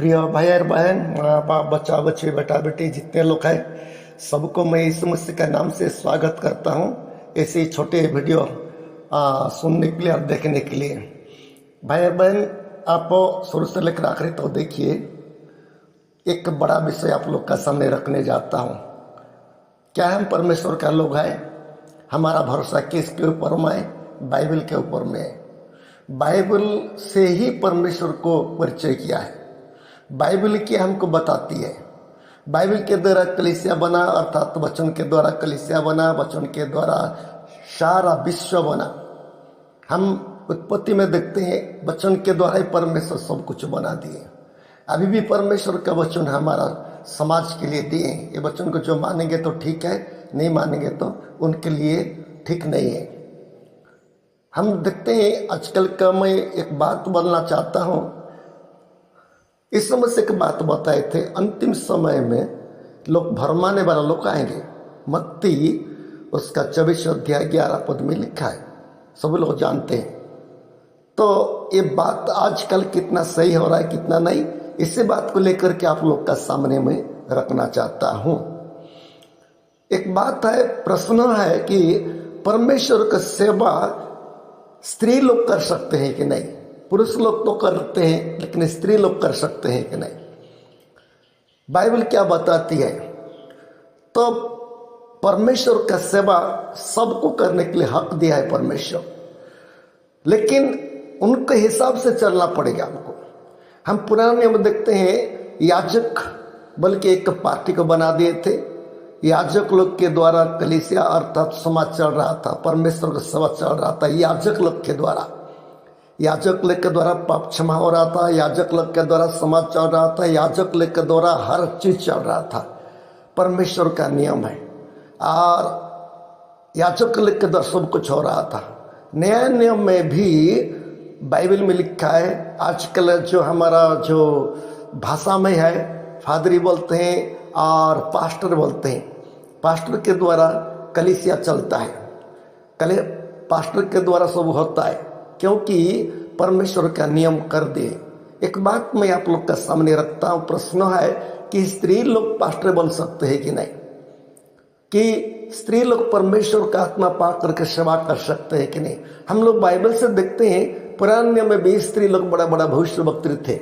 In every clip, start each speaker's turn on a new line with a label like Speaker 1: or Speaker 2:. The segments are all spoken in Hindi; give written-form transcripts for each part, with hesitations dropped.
Speaker 1: प्रिय भाई और बहन, माँ बाप, बच्चा बच्चे, बेटा बेटी, जितने लोग हैं सबको मैं यीशु मसीह के नाम से स्वागत करता हूँ। ऐसे ही छोटे वीडियो सुनने के लिए और देखने के लिए। भाई और बहन, आप शुरू से लेकर आखिरी तो देखिए, एक बड़ा विषय आप लोग का सामने रखने जाता हूँ। क्या हम परमेश्वर का लोग हैं? हमारा भरोसा किसके ऊपर में है? बाइबल के ऊपर में है। बाइबल से ही परमेश्वर को परिचय किया है। बाइबल की हमको बताती है। बाइबल के द्वारा कलीसिया बना, अर्थात वचन के द्वारा कलीसिया बना, वचन के द्वारा सारा विश्व बना। हम उत्पत्ति में देखते हैं वचन के द्वारा ही परमेश्वर सब कुछ बना दिए। अभी भी परमेश्वर का वचन हमारा समाज के लिए दिए। ये वचन को जो मानेंगे तो ठीक है, नहीं मानेंगे तो उनके लिए ठीक नहीं है। हम देखते हैं आजकल का, मैं एक बात बोलना चाहता हूँ। इस समय से एक बात बताए थे, अंतिम समय में लोग भरमाने वाला लोग आएंगे। मत्ती उसका 24 अध्याय 11 पद में लिखा है, सब लोग जानते हैं। तो ये बात आजकल कितना सही हो रहा है कितना नहीं, इसी बात को लेकर के आप लोग का सामने में रखना चाहता हूँ। एक बात है, प्रश्न है कि परमेश्वर का सेवा स्त्री लोग कर सकते हैं कि नहीं? पुरुष लोग तो करते हैं, लेकिन स्त्री लोग कर सकते हैं कि नहीं? बाइबल क्या बताती है? तो परमेश्वर का सेवा सबको करने के लिए हक दिया है परमेश्वर, लेकिन उनके हिसाब से चलना पड़ेगा हमको। हम पुराने में देखते हैं, याजक बल्कि एक पार्टी को बना दिए थे। याजक लोग के द्वारा कलीसिया अर्थात समाज चल रहा था, परमेश्वर का सेवा चल रहा था याजक लोग के द्वारा। याजक लोग के द्वारा पाप क्षमा हो रहा था, याजक लोग के द्वारा समाज चल रहा था, याजक लोग के द्वारा हर चीज चल रहा था। परमेश्वर का नियम है और याजक लोग के द्वारा सब कुछ हो रहा था। नया नियम में भी बाइबल में लिखा है। आजकल जो हमारा जो भाषा में है, फादरी बोलते हैं और पास्टर बोलते हैं। पास्टर के द्वारा कलीसिया चलता है, पास्टर के द्वारा सब होता है, क्योंकि परमेश्वर का नियम कर दे। एक बात मैं आप लोग का सामने रखता हूँ। प्रश्न है कि स्त्री लोग पास्टर बन सकते हैं कि नहीं? कि स्त्री लोग परमेश्वर का आत्मा पा करके सेवा कर सकते हैं कि नहीं? हम लोग बाइबल से देखते हैं, पुराने में भी स्त्री लोग बड़ा बड़ा भविष्यवक्ता थे,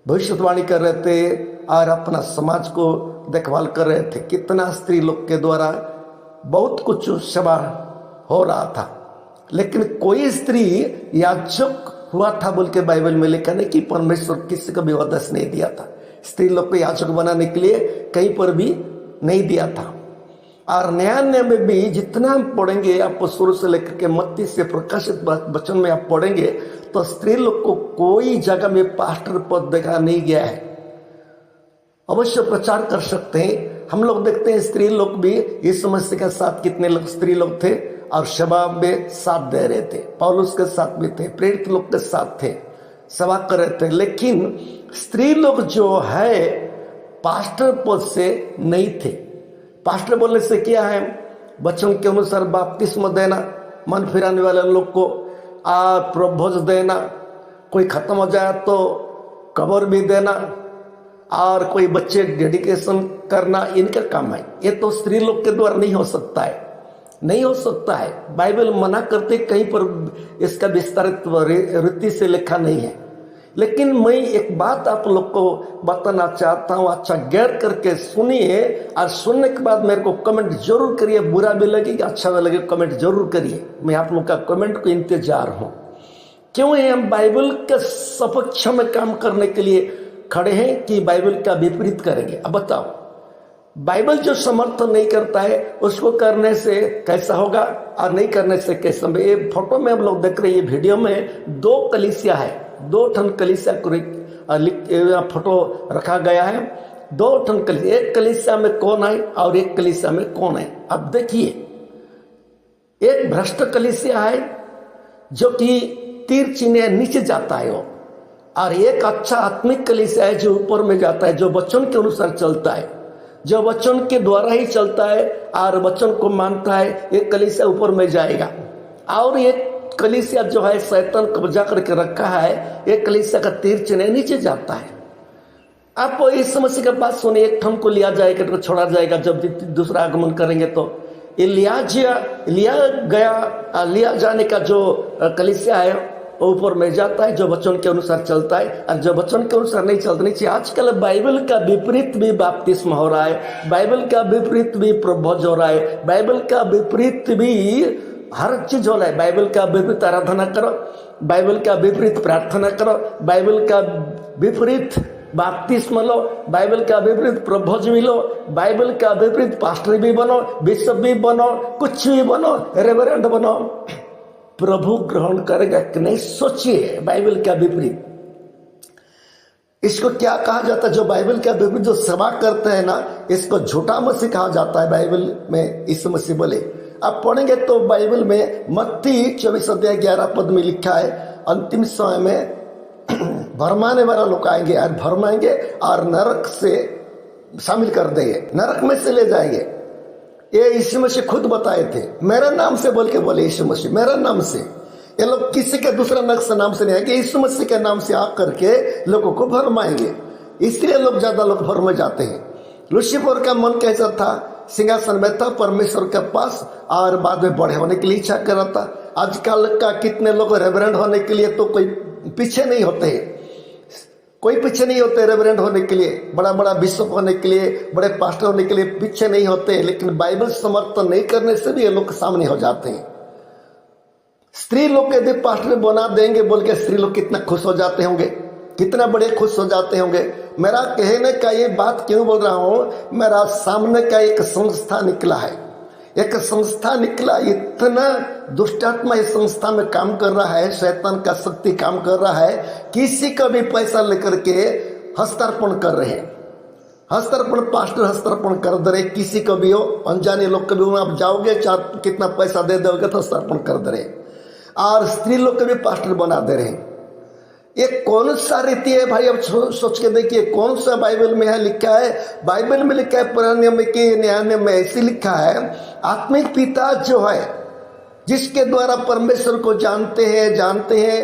Speaker 1: भविष्यवाणी कर रहे थे और अपना समाज को देखभाल कर रहे थे। कितना स्त्री लोग के द्वारा बहुत कुछ सेवा हो रहा था, लेकिन कोई स्त्री याजक हुआ था बोल के बाइबल में लिखा नहीं कि परमेश्वर किसी को भी आदेश नहीं दिया था। स्त्री लोग को याजक बनाने के लिए कहीं पर भी नहीं दिया था। और नया नियम में भी जितना हम पढ़ेंगे, आपको शुरू से लेकर के मत्ती से प्रकाशित वचन में आप पढ़ेंगे, तो स्त्री लोग को कोई जगह में पास्टर पद देखा नहीं गया है। अवश्य प्रचार कर सकते हैं। हम लोग देखते हैं स्त्री लोग भी इस समस्या के साथ कितने लोग स्त्री लोग थे और सेवा में साथ दे रहे थे। पौलुस के साथ भी थे, प्रेरित लोग के साथ थे, सेवा कर रहे थे। लेकिन स्त्री लोग जो है पास्टर पद से नहीं थे। पास्टर बोलने से क्या है? वचन के अनुसार बपतिस्मा देना, मन फिराने वाले लोग को प्रभोज देना, कोई खत्म हो जाए तो कब्र भी देना, और कोई बच्चे डेडिकेशन करना, इनका काम है। ये तो स्त्री लोग के द्वारा नहीं हो सकता है, नहीं हो सकता है। बाइबल मना करते, कहीं पर इसका विस्तारित रीति से लिखा नहीं है। लेकिन मैं एक बात आप लोग को बताना चाहता हूँ, अच्छा गैर करके सुनिए और सुनने के बाद मेरे को कमेंट जरूर करिए। बुरा भी लगे अच्छा भी लगे, कमेंट जरूर करिए। मैं आप लोग का कमेंट को इंतजार हूँ। क्यों है हम बाइबल के सपक्ष में काम करने के लिए खड़े हैं कि बाइबल का विपरीत करेंगे? अब बताओ, बाइबल जो समर्थन नहीं करता है उसको करने से कैसा होगा और नहीं करने से कैसा? ये फोटो में हम लोग देख रहे हैं, ये वीडियो में दो कलीसिया है, दो ठन कलीसिया को फोटो रखा गया है। दो ठन कलीसिया, एक कलीसिया में कौन है और एक कलीसिया में कौन है? अब देखिए, एक भ्रष्ट कलीसिया है जो कि तीर चिन्ह नीचे जाता है वो, और एक अच्छा आत्मिक कलीसिया है जो ऊपर में जाता है, जो वचन के अनुसार चलता है, जो वचन के द्वारा ही चलता है और वचन को मानता है। एक कलीसिया ऊपर में जाएगा और एक कलीसिया जो है शैतान कब्जा करके रखा है, एक कलीसिया का तीर चिन्ह नीचे जाता है। आप इस समस्या के पास सुने, एक ठम को लिया जाएगा तो छोड़ा जाएगा, जब दूसरा आगमन करेंगे तो लिया जाने का जो कलीसिया है वो ऊपर में जाता है, जो वचन के अनुसार चलता है, और जो वचन के अनुसार नहीं चलता नहीं चाहिए। आजकल बाइबल का विपरीत भी बपतिस्मा हो रहा है, बाइबल का विपरीत भी प्रभोज हो रहा है, बाइबल का विपरीत भी हर चीज हो रहा है। बाइबल का विपरीत आराधना करो, बाइबल का विपरीत प्रार्थना करो, बाइबल का विपरीत बपतिस्मा लो, बाइबल का विपरीत प्रभोज भी लो, बाइबल का विपरीत पास्टर भी बनो, बिशप भी बनो, कुछ भी बनो, रेवरेंड बनो, प्रभु ग्रहण करेगा कि नहीं सोचिए। बाइबल का विपरीत, इसको क्या कहा जाता है? जो बाइबल का विपरीत जो सेवा करते हैं ना, इसको झूठा मसीह कहा जाता है। बाइबल में यीशु मसीह बोले, आप पढ़ेंगे तो बाइबल में मत्ती 24 अध्याय 11 पद में लिखा है, अंतिम समय में भरमाने वाला लोग आएंगे और भरमाएंगे और नरक से शामिल कर देंगे, नरक में से ले जाएंगे। ये यीशु मसीह खुद बताए थे, मेरा नाम से बोल के बोले यीशु मसीह, मेरा नाम से। ये लोग किसी के दूसरा नक्श नाम से नहीं आएंगे, यीशु मसीह के नाम से आकर के लोगों को भरमाएंगे। इसलिए लोग ज्यादा लोग भर में जाते हैं। लूसीफर का मन कैसा था? सिंहासन में था परमेश्वर के पास, और बाद में बड़े होने के लिए इच्छा कर रहा था। आजकल का कितने लोग रेवरेंड होने के लिए तो कोई पीछे नहीं होते, कोई पीछे नहीं होते रेवरेंड होने के लिए, बड़ा बड़ा बिशप होने के लिए, बड़े पास्टर होने के लिए पीछे नहीं होते, लेकिन बाइबल समर्थन नहीं करने से भी ये लोग सामने हो जाते हैं। स्त्री लोग यदि पास्टर बना देंगे बोल के, स्त्री लोग कितना खुश हो जाते होंगे, कितना बड़े खुश हो जाते होंगे। मेरा कहने का ये बात क्यों बोल रहा हूं, मेरा सामने का एक संस्था निकला है, एक संस्था निकला, इतना दुष्टात्मा इस संस्था में काम कर रहा है, शैतान का शक्ति काम कर रहा है, किसी का भी पैसा लेकर के हस्तार्पण कर रहे हैं। हस्तार्पण, पास्टर हस्तार्पण कर दे रहे, किसी को भी हो, अनजाने लोग कभी भी आप जाओगे, चार कितना पैसा दे दोगे तो हस्तार्पण कर दे रहे, और स्त्री लोग को भी पास्टर बना दे रहे हैं। ये कौन सा रीति है भाई? अब सोच के देखिए, कौन सा बाइबल में है लिखा है? बाइबल में लिखा है, पुराने नियम के नया नियम में ऐसे लिखा है, आत्मिक पिता जो है, जिसके द्वारा परमेश्वर को जानते हैं,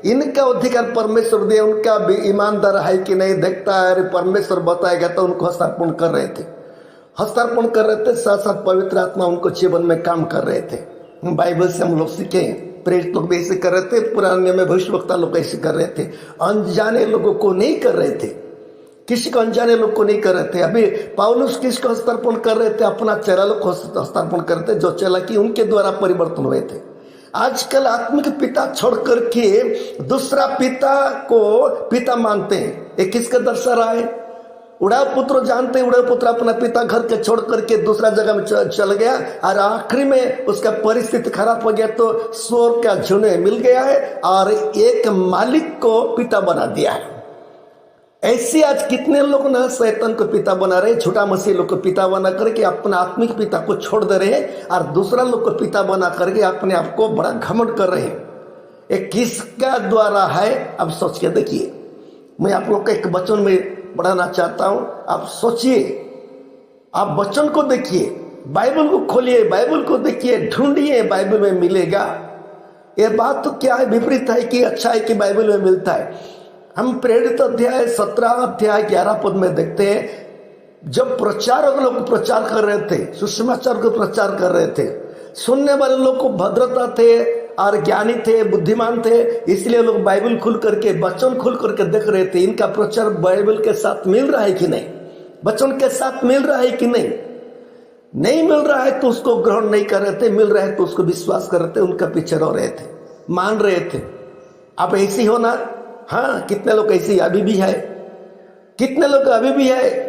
Speaker 1: इनका अधिकार परमेश्वर दे, उनका भी ईमानदार है कि नहीं देखता है, परमेश्वर बताएगा तो उनको हस्तार्पण कर रहे थे, हस्तार्पण कर रहे थे, साथ साथ पवित्र आत्मा उनको जीवन में काम कर रहे थे। बाइबल से हम लोग सीखे, प्रेरित लोग भी ऐसे कर रहे थे, पुराने में भविष्यवक्ता लोग ऐसे कर रहे थे, अनजाने लोगों को नहीं कर रहे थे, किसी को अनजाने लोग को नहीं कर रहे थे। अभी पौलुस किसको हस्तार्पण कर रहे थे? अपना चेला लोग को हस्तार्पण करते, जो चेला की उनके द्वारा परिवर्तन हुए थे। आजकल आत्मिक पिता छोड़ करके दूसरा पिता को पिता मानते हैं। ये किसका दर्शा रहा है? उड़ाव पुत्र जानते, उड़ाव पुत्र अपना पिता घर के छोड़ करके दूसरा जगह में चल गया, और आखिरी में उसका परिस्थिति खराब हो गया तो स्वर्ग का झुंड मिल गया है और एक मालिक को पिता बना दिया है। ऐसे आज कितने लोग ना शैतान को पिता बना रहे, झूठा मसीह लोग को पिता बना करके अपना आत्मिक पिता को छोड़ दे रहे हैं, और दूसरा लोग को पिता बना करके अपने आप को बड़ा घमंड कर रहे हैं। ये किसका द्वारा है? अब सोच के देखिए। मैं आप लोग का एक वचन में बढ़ाना चाहता हूं, आप सोचिए, आप वचन को देखिए, बाइबल को खोलिए, बाइबल को देखिए, ढूंढिए, बाइबल में मिलेगा। ये बात तो क्या है, विपरीत है कि अच्छा है कि बाइबल में मिलता है। हम प्रेरित अध्याय 17 अध्याय 11 पद में देखते हैं, जब प्रचारक लोग प्रचार कर रहे थे, सुसमाचार को प्रचार कर रहे थे, सुनने वाले लोग को भद्रता थे और ज्ञानी थे, बुद्धिमान थे, इसलिए लोग बाइबल खुल करके, वचन खुल करके देख रहे थे, इनका प्रचार बाइबल के साथ मिल रहा है कि नहीं, वचन के साथ मिल रहा है कि नहीं। नहीं मिल रहा है तो उसको ग्रहण नहीं कर रहे थे, मिल रहा है तो उसको विश्वास कर रहे थे, उनका पीछे रह रहे थे, मान रहे थे। आप ऐसी हो ना? हाँ, कितने लोग ऐसे अभी भी है, कितने लोग अभी भी है,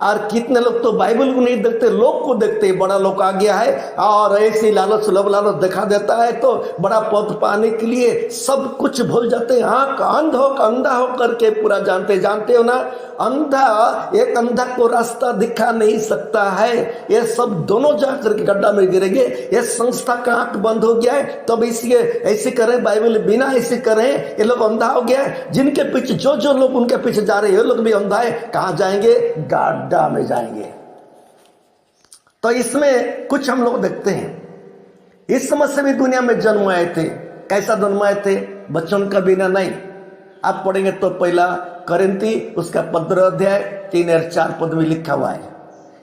Speaker 1: और कितने लोग तो बाइबल को नहीं देखते, लोग को देखते। बड़ा लोग आ गया है और ऐसे लालच लब लालच दिखा देता है तो बड़ा पद पाने के लिए सब कुछ भूल जाते हैं। आंख अंधा हो करके पूरा जानते हो ना, अंधा एक अंधा को रास्ता दिखा नहीं सकता है। ये सब दोनों जाकर के गड्ढा में गिरेंगे। ये संस्था का आंख बंद हो गया है, तब इसलिए ऐसे करें, बाइबल बिना ऐसे करें, ये लोग अंधा हो गया है। जिनके पीछे जो लोग उनके पीछे जा रहे हैं, ये लोग भी अंधा है। कहां जाएंगे? गड्ढा में जाएंगे। तो इसमें कुछ हम लोग देखते हैं, इस समय से भी दुनिया में जन्माए थे। कैसा जन्माए थे? बच्चों का बिना नहीं। आप पढ़ेंगे तो पहला करिन्ती उसका 15 अध्याय 3 और 4 पद में लिखा हुआ है।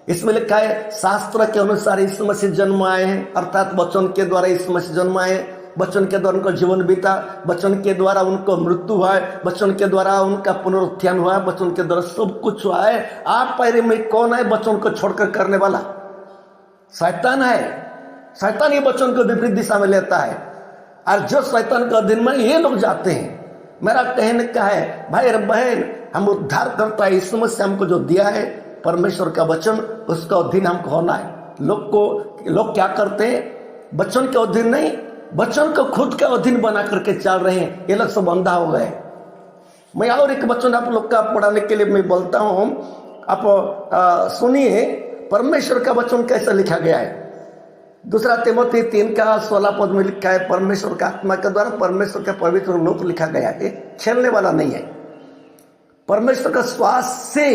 Speaker 1: इसमें लिखा है शास्त्र के अनुसार यीशु मसीह जन्म आए हैं, अर्थात वचन के द्वारा यीशु मसीह जन्म आए, वचन के द्वारा उनका जीवन बीता, वचन के द्वारा उनको मृत्यु हुआ है, वचन के द्वारा उनका पुनरुत्थान हुआ है, वचन के द्वारा सब कुछ हुआ है। आप पैरे में कौन है वचन को छोड़कर करने वाला? शैतान है। शैतान ये वचन को विपरीत दिशा में लेता है, और जो शैतान के अधीन में ये लोग जाते हैं। मेरा कहने का है भाई और बहन, हम उद्धार करता है यीशु मसीह हमको जो दिया है परमेश्वर का वचन, उसका अधीन हमको होना है। लोग क्या करते हैं? वचन के अधीन नहीं, वचन को खुद के अधीन बना करके चल रहे हैं। ये लोग सब अंधा हो गए। मैं और एक वचन आप लोग का पढ़ाने के लिए मैं बोलता हूं, आप सुनिए परमेश्वर का वचन कैसा लिखा गया है। 2 तीमुथियुस 3 का 16 पद में लिखा है, परमेश्वर का आत्मा के द्वारा परमेश्वर का पवित्र लोक लिखा गया है। खेलने वाला नहीं है, परमेश्वर का श्वास से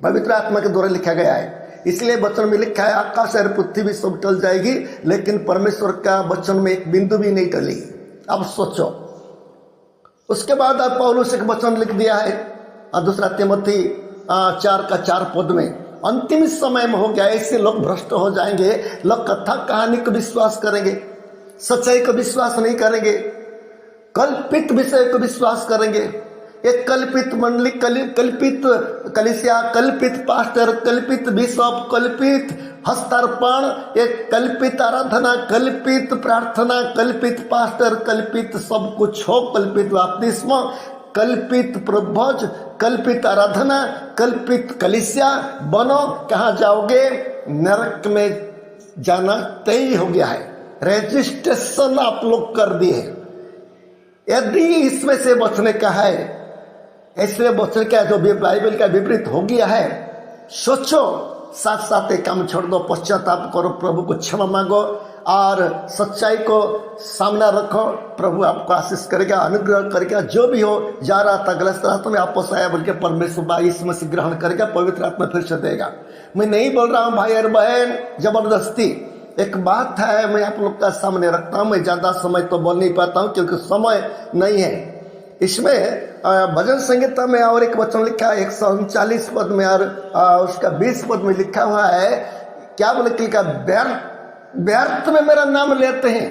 Speaker 1: पवित्र आत्मा के द्वारा लिखा गया है। इसलिए वचन में लिखा है आकाश और पृथ्वी सब टल जाएगी, लेकिन परमेश्वर का वचन में एक बिंदु भी नहीं टलेगी। अब सोचो, उसके बाद अब पौलुस एक वचन लिख दिया है 2 तीमुथियुस 4 का 4 पद में, अंतिम समय में हो गया, ऐसे लोग भ्रष्ट हो जाएंगे, लोग कथा कहानी को विश्वास करेंगे, सच्चाई को विश्वास नहीं करेंगे, कल्पित विषय को विश्वास करेंगे। एक कल्पित मंडली, कल्पित कलीसिया, कल्पित पास्टर, कल्पित बिशप, कल्पित हस्तार्पण, एक कल्पित आराधना, कल्पित प्रार्थना, कल्पित पास्टर, कल्पित सब कुछ हो, कल्पित बपतिस्मा, कल्पित प्रभुज, कल्पित आराधना, कल्पित कलीसिया बनो। कहाँ जाओगे? नरक में जाना तय हो गया है। रजिस्ट्रेशन आप लोग कर दिए। यदि इसमें से बचने का है, ऐसे बचने का जो बाइबल का विपरीत हो गया है, सोचो, साथ साथ एक काम छोड़ दो, पश्चाताप करो, प्रभु को क्षमा मांगो और सच्चाई को सामने रखो। प्रभु आपको आशीष करेगा, अनुग्रह करेगा। जो भी हो जा रहा था गलत रास्ते में वापस आया बोल के परमेश्वर यीशु मसीह ग्रहण करेगा, पवित्र आत्मा फिर से देगा। मैं नहीं बोल रहा हूँ भाई और बहन जबरदस्ती। एक बात है मैं आप लोग का सामने रखता हूँ। मैं ज्यादा समय तो बोल नहीं पाता हूँ क्योंकि समय नहीं है। इसमें भजन संहिता में और एक वचन लिखा है 139 पद में और उसका 20 पद में लिखा हुआ है, क्या बोले कि व्यर्थ में मेरा नाम लेते हैं,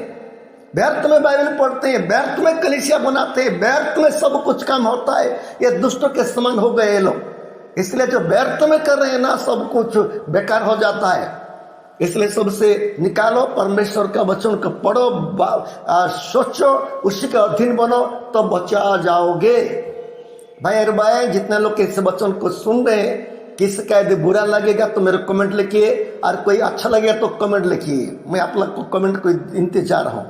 Speaker 1: व्यर्थ में बाइबल पढ़ते हैं, व्यर्थ में कलीसिया बनाते हैं, व्यर्थ में सब कुछ काम होता है। ये दुष्टों के समान हो गए ये लोग। इसलिए जो व्यर्थ में कर रहे हैं ना, सब कुछ बेकार हो जाता है। इसलिए सबसे निकालो, परमेश्वर का वचन को पढ़ो, सोचो, उसी के अधीन बनो तो बचा जाओगे। भाई और भाई, जितने लोग इस वचन को सुन रहे हैं, किसी का यदि बुरा लगेगा तो मेरे कमेंट लिखिए, और कोई अच्छा लगेगा तो कमेंट लिखिए। मैं आप लोग को कमेंट को इंतजार हूँ।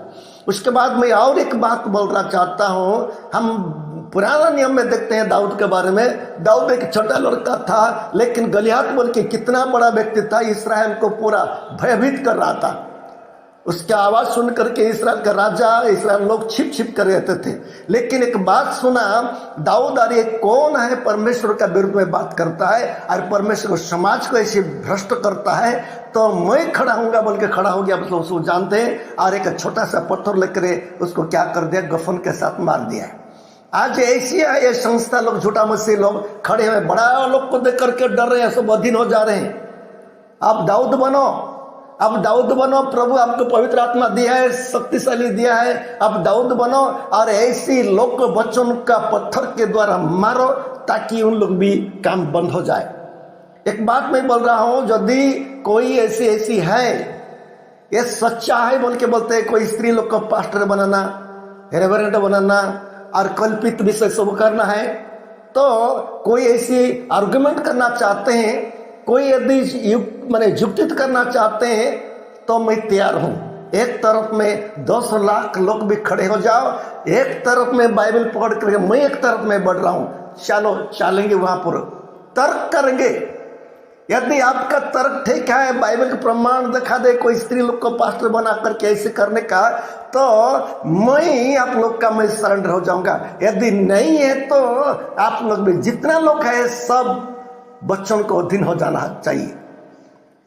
Speaker 1: उसके बाद मैं और एक बात बोलना चाहता हूँ। हम पुराना नियम में देखते हैं दाऊद के बारे में। दाऊद एक छोटा लड़का था, लेकिन गलियात बोल के कितना बड़ा व्यक्ति था, इस्राएल को पूरा भयभीत कर रहा था। उसकी आवाज सुन करके इस्राएल का राजा, इस्राएल लोग छिप छिप कर रहते थे। लेकिन एक बात सुना, दाऊद और ये कौन है परमेश्वर का विरुद्ध में बात करता है और परमेश्वर समाज को ऐसे भ्रष्ट करता है, तो मैं खड़ा हूंगा बोल के खड़ा हो गया। मतलब उसको जानते हैं, और एक छोटा सा पत्थर लेकर उसको क्या कर दिया, गफन के साथ मार दिया है। आज ऐसी है ये संस्था लोग, झूठा मसीह लोग खड़े हुए, बड़ा लोग को देख करके डर रहे हैं, सब अधीन हो जा रहे हैं। आप दाऊद बनो, अब दाऊद बनो। प्रभु आपको पवित्र आत्मा दिया है, शक्तिशाली दिया है, अब दाऊद बनो और ऐसी लोग को वचन का पत्थर के द्वारा मारो ताकि उन लोग भी काम बंद हो जाए। एक बात मैं बोल रहा हूं, यदि कोई ऐसी है, ये सच्चा है बोल के बोलते हैं, कोई स्त्री लोग को पास्टर बनाना, रेवरेंट बनाना और कल्पित विषय सब करना है, तो कोई ऐसी आर्गुमेंट करना चाहते हैं, कोई यदि मैंने जुक्तित करना चाहते हैं, तो मैं तैयार हूं। एक तरफ में 10 लाख लोग भी खड़े हो जाओ, एक तरफ में बाइबल पढ़ कर मैं एक तरफ में बढ़ रहा हूं, चलो चलेंगे वहां पर तर्क करेंगे। यदि आपका तर्क ठीक है, बाइबल का प्रमाण दिखा दे कोई स्त्री लोग को पास्टर बना करके ऐसे करने का, तो मैं आप लोग का मैं सरेंडर हो जाऊंगा। यदि नहीं है तो आप लोग भी, जितना लोग है सब बच्चों को अधीन हो जाना चाहिए।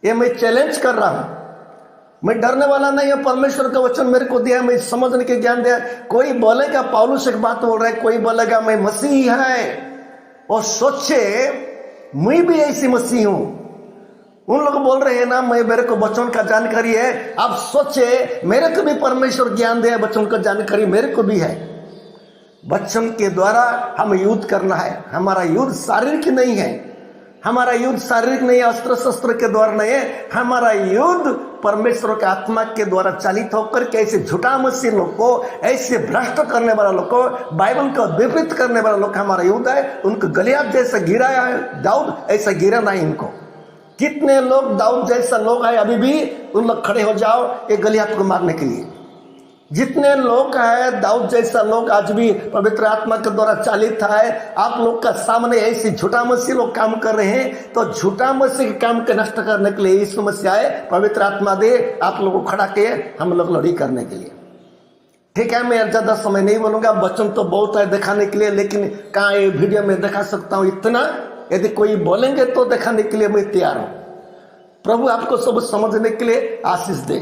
Speaker 1: ये मैं चैलेंज कर रहा हूं। मैं डरने वाला नहीं है। परमेश्वर का वचन मेरे को दिया, मैं समझने के ज्ञान दिया। कोई बोलेगा पौलुस एक बात बोल रहा है, कोई बोलेगा मैं मसीह है, और सोचे मैं भी ऐसी मसीह हूं। उन लोग बोल रहे हैं ना मेरे को वचन का जानकारी है। आप सोचे मेरे को भी परमेश्वर ज्ञान दे, वचन का जानकारी मेरे को भी है। वचन के द्वारा हम युद्ध करना है। हमारा युद्ध शारीरिक नहीं है, हमारा युद्ध शारीरिक नहीं है, अस्त्र शस्त्र के द्वारा नहीं है। हमारा युद्ध परमेश्वर के आत्मा के द्वारा चालित होकर के ऐसे झूठा मसीह लोग को, ऐसे भ्रष्ट करने वाला लोग को, बाइबल को विपरीत करने वाला लोग हमारा युद्ध है। उनको गलियात जैसा गिराया है दाऊद, ऐसा गिरा नहीं इनको। कितने लोग दाऊद जैसा लोग है अभी भी, उन लोग खड़े हो जाओ एक गलियात को मारने के लिए। जितने लोग हैं दाऊद जैसा लोग आज भी पवित्र आत्मा के द्वारा चालित है, आप लोग का सामने ऐसे झूठा मसीह लोग काम कर रहे हैं। तो झूठा मसीह के काम के नष्ट करने के लिए इस समस्या है, पवित्र आत्मा दे आप लोगों को खड़ा किए हम लोग लड़ी करने के लिए। ठीक है, मैं ज्यादा समय नहीं बोलूंगा, वचन तो बहुत है दिखाने के लिए, लेकिन कहाँ ये वीडियो में दिखा सकता हूँ इतना। यदि कोई बोलेंगे तो दिखाने के लिए मैं तैयार हूं। प्रभु आपको सब समझने के लिए आशीष दे।